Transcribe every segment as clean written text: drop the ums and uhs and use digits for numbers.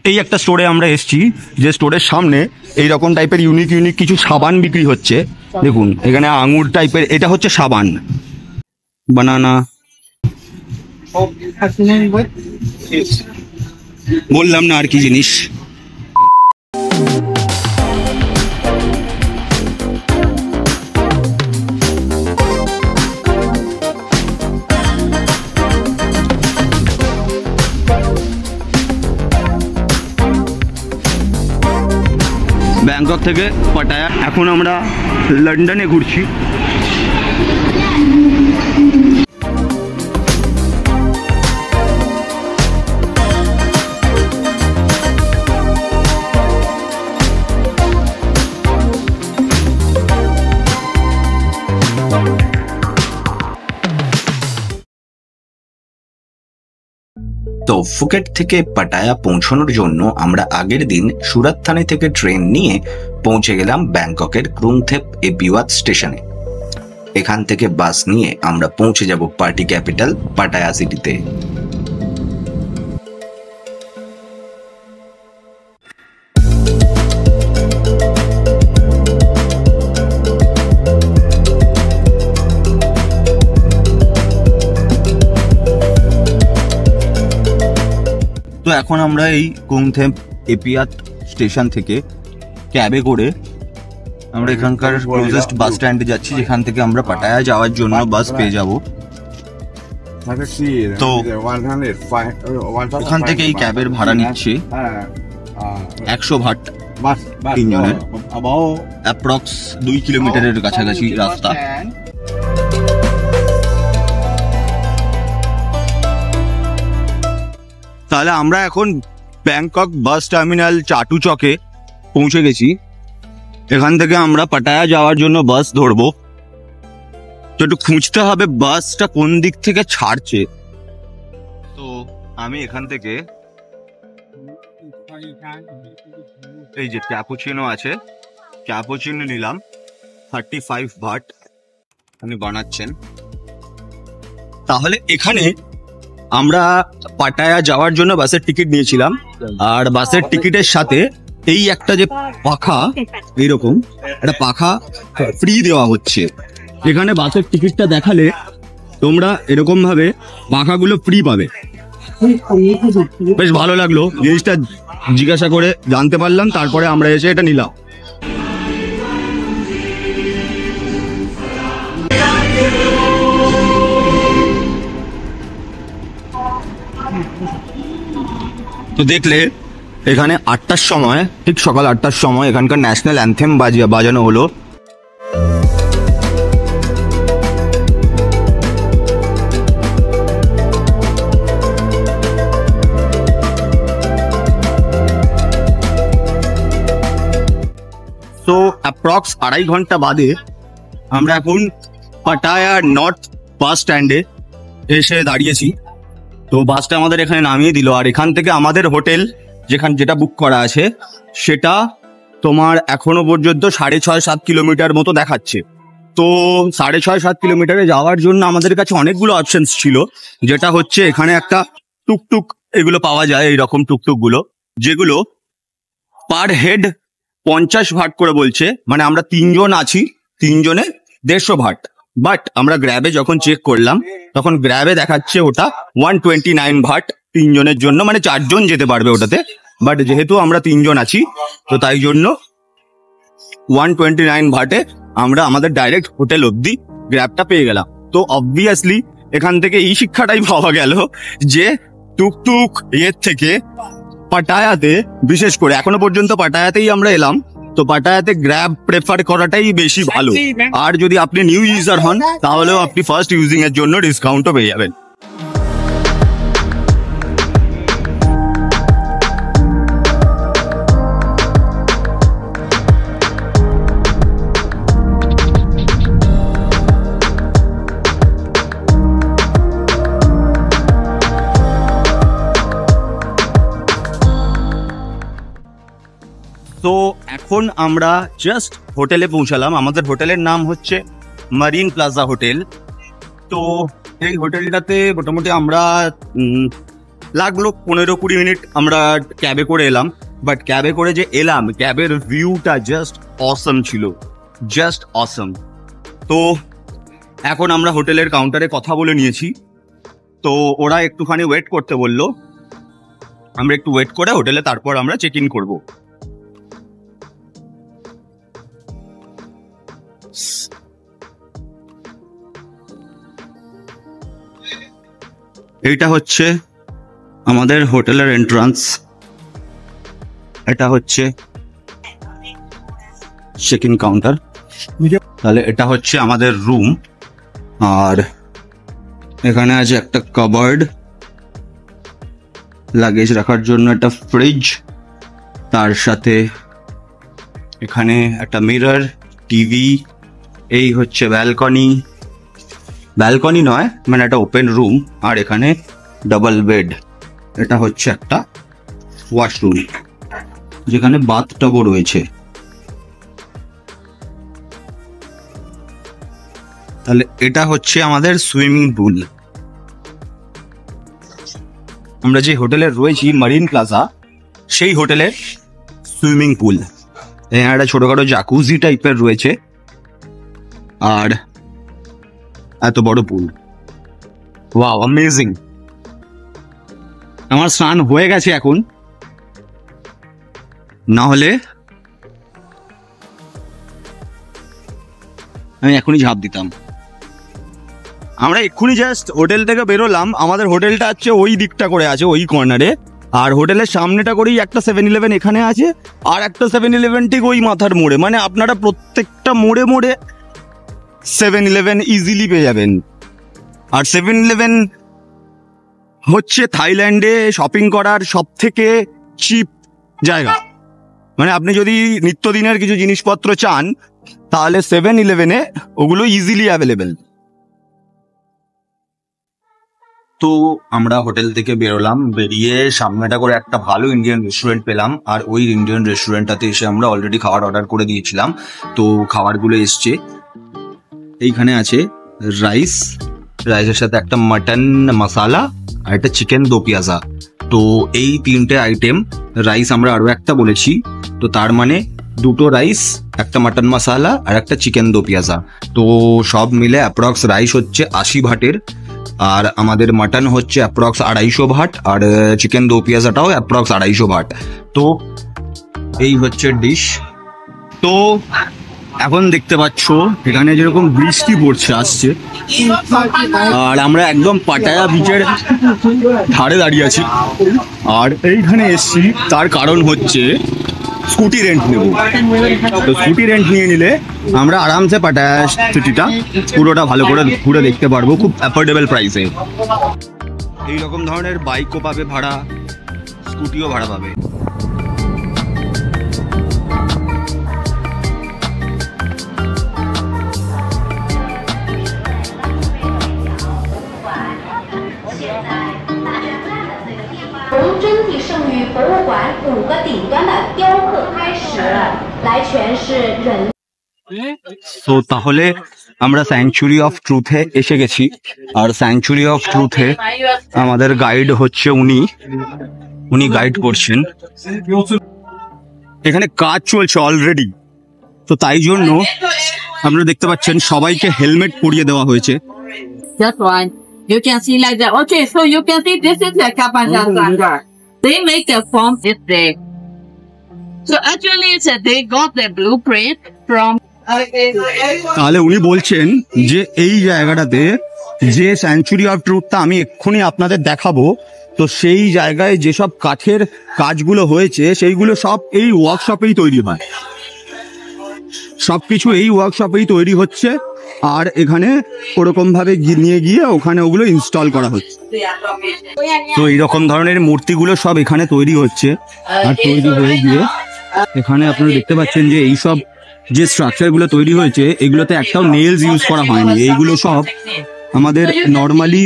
এই একটা স্টোরে আমরা এসেছি, যে স্টোরের সামনে এইরকম টাইপের ইউনিক ইউনিক কিছু সাবান বিক্রি হচ্ছে। দেখুন এখানে আঙুর টাইপের, এটা হচ্ছে সাবান, বানানা, বললাম না আর কি জিনিস। ব্যাংকক থেকে পাটায়া, এখন আমরা লন্ডনে ঘুরছি। তো ফুকেট থেকে পাটায়া পৌঁছানোর জন্য আমরা আগের দিন সুরাত থানে থেকে ট্রেন নিয়ে পৌঁছে গেলাম ব্যাংককের ক্রুংথেপ এপিওয়াত স্টেশনে। এখান থেকে বাস নিয়ে আমরা পৌঁছে যাব পার্টি ক্যাপিটাল পাটায়া সিটিতে। তো এখন আমরা এই ক্রুংথেপ এপিওয়াত স্টেশন থেকে ক্যাবে করে আমরা এখানকার ক্লোজেস্ট বাস স্ট্যান্ডে যাচ্ছি, যেখান থেকে আমরা পাটায়া যাওয়ার জন্য বাস পেয়ে যাব। তো এখান থেকে এই ক্যাবের ভাড়া নিচ্ছে 100 ভাট তিনজনের, অ্যাপ্রক্স 2 কিলোমিটারের কাছাকাছি রাস্তা। তাহলে আমরা এখন ব্যাংকক বাস টার্মিনাল চাটুচকে পৌঁছে গেছি। এখান থেকে আমরা পাটায়া যাওয়ার জন্য বাস ধরবো। তো একটু খুঁজতে হবে বাসটা কোন দিক থেকে ছাড়ছে। তো আমি এখান থেকে এই যে ক্যাপুচিনো আছে, ক্যাপুচিনো নিলাম 35 ভাট, উনি বানাচ্ছেন। তাহলে এখানে আমরা পাটায়া যাওয়ার জন্য বাসের টিকিট নিয়েছিলাম, আর বাসের টিকিটের সাথে এই একটা যে পাখা, এইরকম একটা পাখা ফ্রি দেওয়া হচ্ছে। এখানে বাসের টিকিটটা দেখালে তোমরা এরকম ভাবে পাখাগুলো ফ্রি পাবে। বেশ ভালো লাগলো জিনিসটা, জিজ্ঞাসা করে জানতে পারলাম, তারপরে আমরা এসে এটা নিলাম। তো দেখলে এখানে 8টার সময়, ঠিক সকাল 8টার সময় এখানকার ন্যাশনাল অ্যানথেম বাজানো হলো। তো অ্যাপ্রক্স 2.5 ঘন্টা বাদে আমরা এখন পাটায়া নর্থ বাস স্ট্যান্ডে এসে দাঁড়িয়েছি। তো বাসটা আমাদের এখানে নামিয়ে দিল, আর এখান থেকে আমাদের হোটেল যেটা বুক করা আছে সেটা তোমার এখনো পর্যন্ত 6.5-7 কিলোমিটার মতো দেখাচ্ছে। তো 6.5-7 কিলোমিটারে যাওয়ার জন্য আমাদের কাছে অনেকগুলো অপশনস ছিল, যেটা হচ্ছে এখানে একটা টুকটুক এগুলো পাওয়া যায়, এইরকম টুকটুকগুলো, যেগুলো পার হেড 50 ভাট করে বলছে, মানে আমরা 3 জন আছি, 3 জনে 150 ভাট। বাট আমরা গ্র্যাবে যখন চেক করলাম তখন গ্র্যাবে দেখাচ্ছে ওটা 129 ভাট 3 জনের জন্য, মানে 4 জন যেতে পারবে ওটাতে। বাট যেহেতু আমরা 3 জন আছি তো তাই জন্য 129 ভাটে আমরা আমাদের ডাইরেক্ট হোটেল অব্দি গ্র্যাবটা পেয়ে গেলাম। তো অবভিয়াসলি এখান থেকে এই শিক্ষাটাই পাওয়া গেল যে টুকটুক এর থেকে পাটায়াতে, বিশেষ করে এখনো পর্যন্ত পাটায়াতেই আমরা এলাম, তো পাটায়াতে গ্র্যাব প্রেফার করাটাই বেশি ভালো। আর যদি আপনি নিউ ইউজার হন তাহলেও আপনি ফার্স্ট ইউজিং এর জন্য ডিসকাউন্টও পেয়ে যাবেন। তো এখন আমরা জাস্ট হোটেলে পৌঁছালাম। আমাদের হোটেলের নাম হচ্ছে মারিন প্লাজা হোটেল। তো এই হোটেলটাতে মোটামুটি আমরা লাগলো 15-20 মিনিট আমরা ক্যাবে করে এলাম। বাট ক্যাবে করে যে এলাম, ক্যাবের ভিউটা জাস্ট অসম ছিল, জাস্ট অসম। তো এখন আমরা হোটেলের কাউন্টারে কথা বলে নিয়েছি, তো ওরা একটুখানি ওয়েট করতে বললো। আমরা একটু ওয়েট করে হোটেলে তারপর আমরা চেক ইন করবো। এইটা হচ্ছে আমাদের হোটেলের এন্ট্রান্স, এটা হচ্ছে চেক ইন কাউন্টার। তাহলে এটা হচ্ছে আমাদের রুম, আর এখানে আছে একটা কাবার্ড, লাগেজ রাখার জন্য একটা ফ্রিজ, তার সাথে এখানে একটা মিরর, টিভি। এই হচ্ছে ব্যালকনি, ব্যালকনি নয় মানে একটা ওপেন রুম, আর এখানে ডাবল বেড। এটা হচ্ছে একটা ওয়াশরুম যেখানে বাথটবও রয়েছে। তাহলে এটা হচ্ছে আমাদের সুইমিং পুল। আমরা যে হোটেলে রয়েছি মারিন প্লাজা, সেই হোটেলের সুইমিং পুল। এখানে একটা ছোটখাটো জাকুজি টাইপের রয়েছে, আর এত বড় পুল। Wow, amazing. আমার স্নান হয়ে গেছে এখন, না হলে আমি এখনই ঝাঁপ দিতাম। আমরা এক্ষুনি জাস্ট হোটেল থেকে বেরোলাম। আমাদের হোটেলটা হচ্ছে ওই দিকটা করে আছে, ওই কর্নারে, আর হোটেলের সামনেটা করেই একটা 7-Eleven এখানে আছে, আর একটা 7-Eleven ঠিক ওই মাথার মোড়ে। মানে আপনারা প্রত্যেকটা মোড়ে মোড়ে 7-Eleven ইজিলি পেয়ে যাবেন। আর 7-Eleven হচ্ছে থাইল্যান্ডে শপিং করার সব থেকে চিপ জায়গা। মানে আপনি যদি নিত্যদিনের কিছু জিনিসপত্র চান, তাহলে 7-Eleven-এ ওগুলো ইজিলি অ্যাভেলেবেল। তো আমরা হোটেল থেকে বেরোলাম, বেরিয়ে সামনেটা করে একটা ভালো ইন্ডিয়ান রেস্টুরেন্ট পেলাম, আর ওই ইন্ডিয়ান রেস্টুরেন্টটাতে এসে আমরা অলরেডি খাবার অর্ডার করে দিয়েছিলাম। তো খাবারগুলো এসছে, এইখানে আছে রাইস, রাইসের সাথে একটা মাটন মশালা আর একটা চিকেন দো পিয়াজা। তো এই তিনটে আইটেম, রাইস আমরা আরো একটা বলেছি, তো তার মানে দুটো রাইস, একটা মাটন মশালা আর একটা চিকেন দো পিয়াজা। তো সব মিলে অ্যাপ্রক্স রাইস হচ্ছে 80 ভাটের, আর আমাদের মাটন হচ্ছে অ্যাপ্রক্স 250 ভাট, আর চিকেন দো পিয়াজাটাও অ্যাপ্রক্স 250 ভাট। তো এই হচ্ছে ডিশ। তো এখন দেখতে পাচ্ছ এখানে যেরকম বৃষ্টি পড়ছে আসছে, আর আমরা একদম পাটায়া বিচের ধারে দাঁড়িয়ে আছি। আর এইখানে এসছি তার কারণ হচ্ছে স্কুটি রেন্ট নেব। তো স্কুটি রেন্ট নিয়ে নিলে আমরা আরামসে পাটায়া সিটিটা পুরোটা ভালো করে ঘুরে দেখতে পারবো খুব অ্যাফোর্ডেবল প্রাইসে। এইরকম ধরনের বাইকও পাবে ভাড়া, স্কুটিও ভাড়া পাবে।从真体圣域博物馆5个顶端的雕刻开始，来诠释人。তো তাহলে আমরা স্যাংচুরি অফ ট্রুথে এসে গেছি, আর স্যাংচুরি অফ ট্রুথে আমাদের গাইড হচ্ছে উনি গাইড করছেন। এখানে কাজ চলছে অলরেডি, তো তাই জন্য আপনারা দেখতে পাচ্ছেন সবাইকে হেলমেট পরিয়ে দেওয়া হয়েছে। Just one. You can see like that. Okay, so you can see this is the Kapanjan Sangha. They make the form this day. So actually it's they got the blueprint from তাহলে উনি বলছেন যে এই জায়গাটাতে যে sanctuary of ট্রুথটা আমি এক্ষুনি আপনাদের দেখাবো, তো সেই জায়গায় যেসব কাঠের কাজগুলো হয়েছে সেইগুলো সব এই ওয়ার্কশপেই তৈরি হয়, সবকিছু এই ওয়ার্কশপেই তৈরি হচ্ছে, আর এখানে ওরকম ভাবে নিয়ে গিয়ে ওখানে ওগুলো ইনস্টল করা হচ্ছে। তো এইরকম ধরনের মূর্তিগুলো সব এখানে তৈরি হচ্ছে, আর তৈরি হয়ে গিয়ে এখানে আপনারা দেখতে পাচ্ছেন যে এইসব যে স্ট্রাকচারগুলো তৈরি হয়েছে এগুলোতে একটাও নেলস ইউজ করা হয়নি। এইগুলো সব আমাদের নর্মালি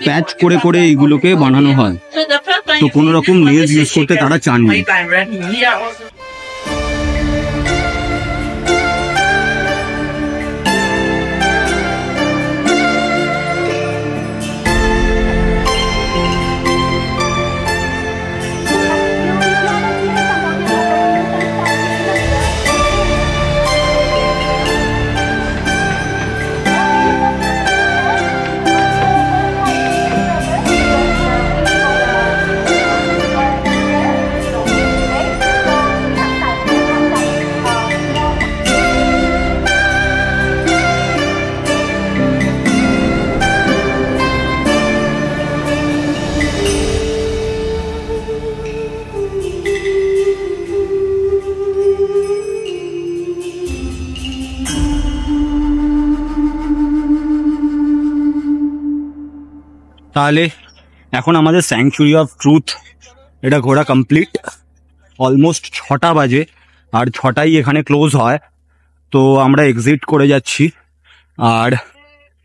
প্যাচ করে করে এইগুলোকে বানানো হয়, তো কোনো রকম নেলস ইউজ করতে তারা চাননি। তাহলে এখন আমাদের স্যাংচুরি অফ ট্রুথ এটা ঘোরা কমপ্লিট। অলমোস্ট 6টা বাজে, আর 6টায় এখানে ক্লোজ হয়। তো আমরা এক্সিট করে যাচ্ছি, আর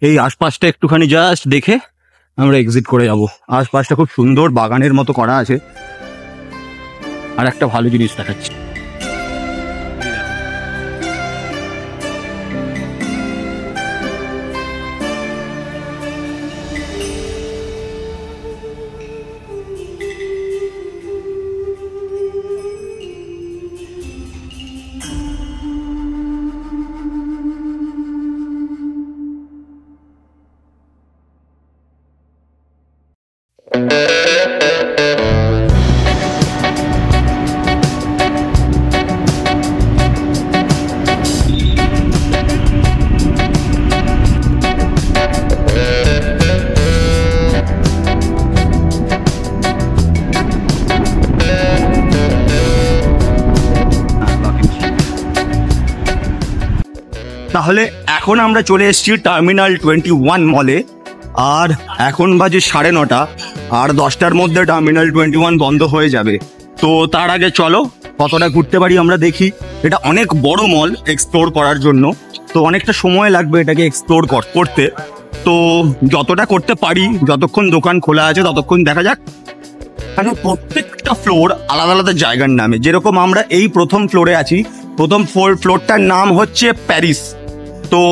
এই আশপাশটা একটুখানি জাস্ট দেখে আমরা এক্সিট করে যাব। আশপাশটা খুব সুন্দর বাগানের মতো করা আছে। আর একটা ভালো জিনিস দেখাচ্ছি, তাহলে এখন আমরা চলে এসেছি টার্মিনাল 21 মলে। আর এখন বাজে 9:30, আর 10টার মধ্যে টার্মিনাল 21 বন্ধ হয়ে যাবে। তো তার আগে চলো কতটা ঘুরতে পারি আমরা দেখি। এটা অনেক বড় মল এক্সপ্লোর করার জন্য, তো অনেকটা সময় লাগবে এটাকে এক্সপ্লোর করতে। তো যতটা করতে পারি, যতক্ষণ দোকান খোলা আছে ততক্ষণ দেখা যাক। কারণ প্রত্যেকটা ফ্লোর আলাদা আলাদা জায়গার নামে। যেরকম আমরা এই প্রথম ফ্লোরে আছি, প্রথম ফ্লোরটার নাম হচ্ছে প্যারিস। তো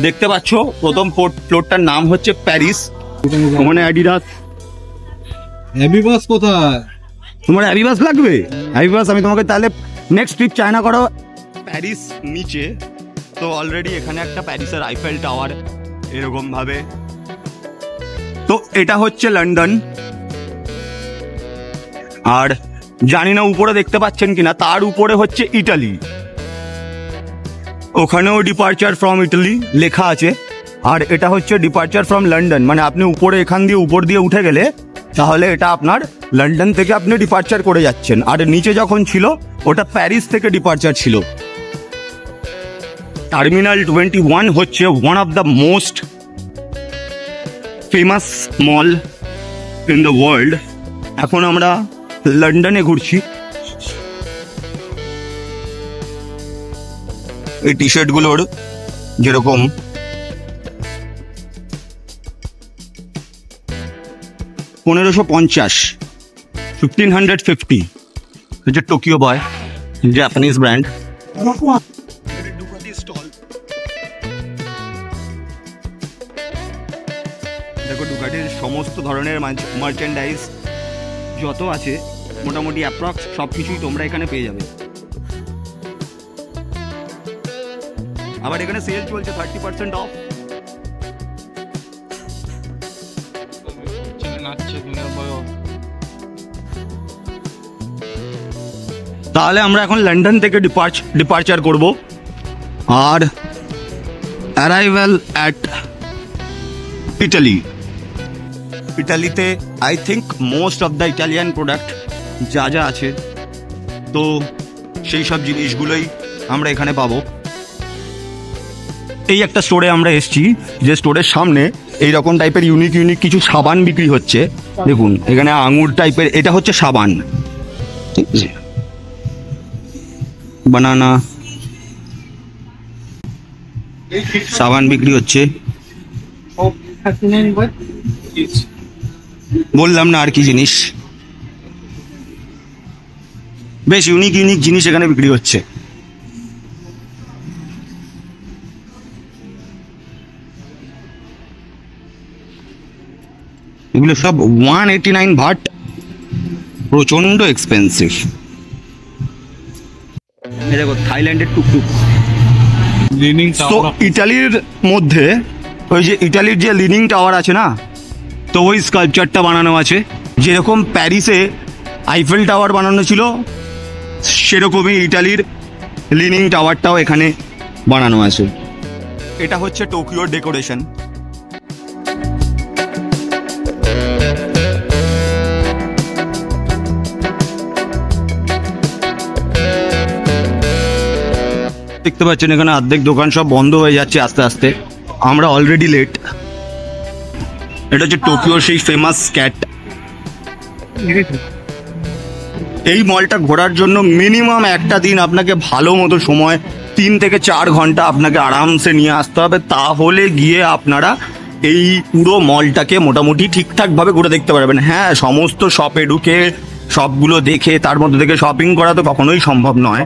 দেখতে পাচ্ছ প্রথম ফ্লোরটার নাম হচ্ছে প্যারিস। ওখানে অ্যাডিডাস। অ্যাবিবাস কোথায়? তোমার অ্যাবিবাস লাগবে? অ্যাবিবাস আমি তোমাকে তাহলে নেক্সট ট্রিপ চায়না করো। প্যারিস নিচে, তো অলরেডি এখানে একটা প্যারিসের আইফেল টাওয়ার এরকম ভাবে। তো এটা হচ্ছে লন্ডন। আর জানি না উপরে দেখতে পাচ্ছেন কিনা, তার উপরে হচ্ছে ইটালি। ওখানেও ডিপার্চার ফ্রম ইটালি লেখা আছে। আর এটা হচ্ছে ডিপার্চার ফ্রম লন্ডন, মানে আপনি উপরে এখান দিয়ে উপর দিয়ে উঠে গেলে তাহলে এটা আপনার লন্ডন থেকে আপনি ডিপার্চার করে যাচ্ছেন। আর নিচে যখন ছিল ওটা প্যারিস থেকে ডিপার্চার ছিল। টার্মিনাল 21 হচ্ছে one of the most famous mall in the world. এখন আমরা লন্ডনে ঘুরছি। এই টি শার্টগুলোর যেরকম 1550, 1550 হচ্ছে টোকিও বয়, জাপানিজ ব্র্যান্ড। দেখো ডুকাটির সমস্ত ধরনের মার্চেন্ডাইজ যত আছে মোটামুটি অ্যাপ্রক্স সব কিছুই তোমরা এখানে পেয়ে যাবে। আবার এখানে সেল চলছে 30% অফ। তাহলে আমরা এখন লন্ডন থেকে ডিপার্চার করব। আর অ্যারাইভাল অ্যাট ইটালি। ইটালিতে I think most of the Italian product যা যা আছে, তো সেই সব জিনিসগুলোই আমরা এখানে পাবো। এই একটা স্টোরে আমরা এসেছি, যে স্টোরের সামনে এইরকম টাইপের ইউনিক কিছু সাবান বিক্রি হচ্ছে। দেখুন এখানে আঙুর টাইপের, এটা হচ্ছে সাবান, ঠিক আছে, বানানা সাবান বিক্রি হচ্ছে। বললাম না আর কি জিনিস, বেশ ইউনিক জিনিস এখানে বিক্রি হচ্ছে। এগুলো সব 189 বাট, প্রচন্ড এক্সপেন্সিভ। দেখো থাইল্যান্ডের টুকটুক। তো ইটালির মধ্যে ওই যে ইটালির যে লিনিং টাওয়ার আছে না, তো ওই স্কাল্পচারটা বানানো আছে। যেরকম প্যারিসে আইফেল টাওয়ার বানানো ছিল, সেরকমই ইটালির লিনিং টাওয়ারটাও এখানে বানানো আছে। এটা হচ্ছে টোকিওর ডেকোরেশন। দেখতে পাচ্ছেন এখানে অর্ধেক দোকান সব বন্ধ হয়ে যাচ্ছে আস্তে আস্তে। আমরা অলরেডি লেট। এটা হচ্ছে টোকিওর সেই ফেমাস ক্যাট। এই মলটা ঘোরার জন্য মিনিমাম একটা দিন আপনাকে ভালো মতো সময় 3 থেকে 4 ঘন্টা আপনাকে আরামসে নিয়ে আসতে হবে, তাহলে গিয়ে আপনারা এই পুরো মলটাকে মোটামুটি ঠিকঠাক ভাবে ঘুরে দেখতে পারবেন। হ্যাঁ, সমস্ত শপে ঢুকে সবগুলো দেখে তার মধ্যে থেকে শপিং করা তো কখনোই সম্ভব নয়।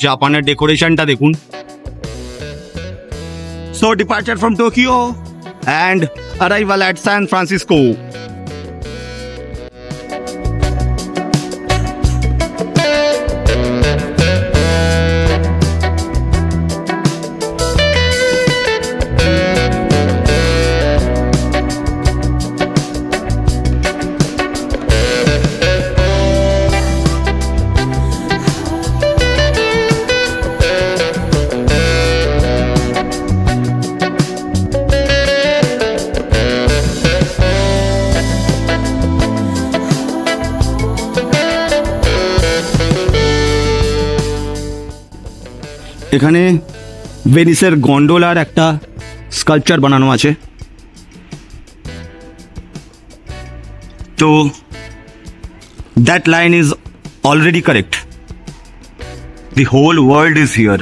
জাপানের ডেকোরেশনটা দেখুন। So departure from Tokyo and arrival at San Francisco. এখানে ভেনিসের গন্ডোলার একটা স্কাল্পচার বানানো আছে। তো that line is already correct, the whole world is here.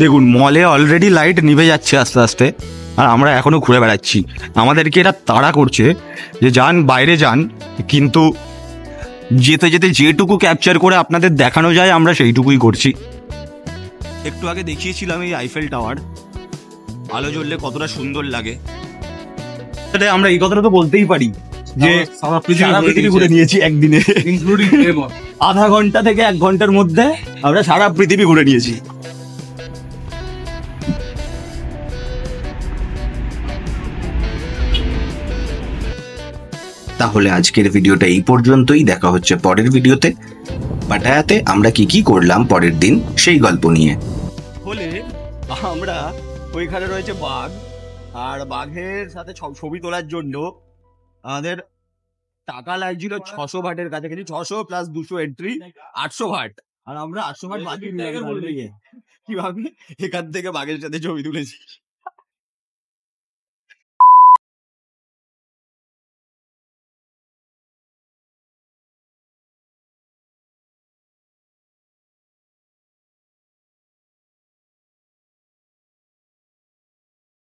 দেখুন, মলে অলরেডি লাইট নিভে যাচ্ছে আস্তে আস্তে, আর আমরা এখনো ঘুরে বেড়াচ্ছি। আমাদেরকে এরা তাড়া করছে যে যান, বাইরে যান, কিন্তু যেতে যেতে যেটুকু ক্যাপচার করে আপনাদের দেখানো যায় আমরা সেইটুকুই করছি। একটু আগে দেখিয়েছিলাম এই আইফেল টাওয়ার, আলো জ্বললে কতটা সুন্দর লাগে। আমরা এই কথাটা তো বলতেই পারি যে সারা পৃথিবী ঘুরে নিয়েছি একদিনে, ইনক্লুডিং আধা ঘন্টা থেকে 1 ঘন্টার মধ্যে আমরা সারা পৃথিবী ঘুরে নিয়েছি। তাহলে আজকের ভিডিওটা এই পর্যন্তই। দেখা হচ্ছে পরের ভিডিওতে। পাটায়াতে আমরা কি কি করলাম পরের দিন সেই গল্প নিয়ে। হলে আমরা ওইখানে রয়েছে বাঘ, আর বাঘের সাথে ছবি তোলার জন্য আমাদের টাকা লাগছিল 600 ভাটের কাছাকাছি, 600 প্লাস 200 এন্ট্রি, 800 ভাট। আর আমরা 800 ভাট বাকি কিভাবে এখান থেকে বাঘের সাথে ছবি তুলেছি।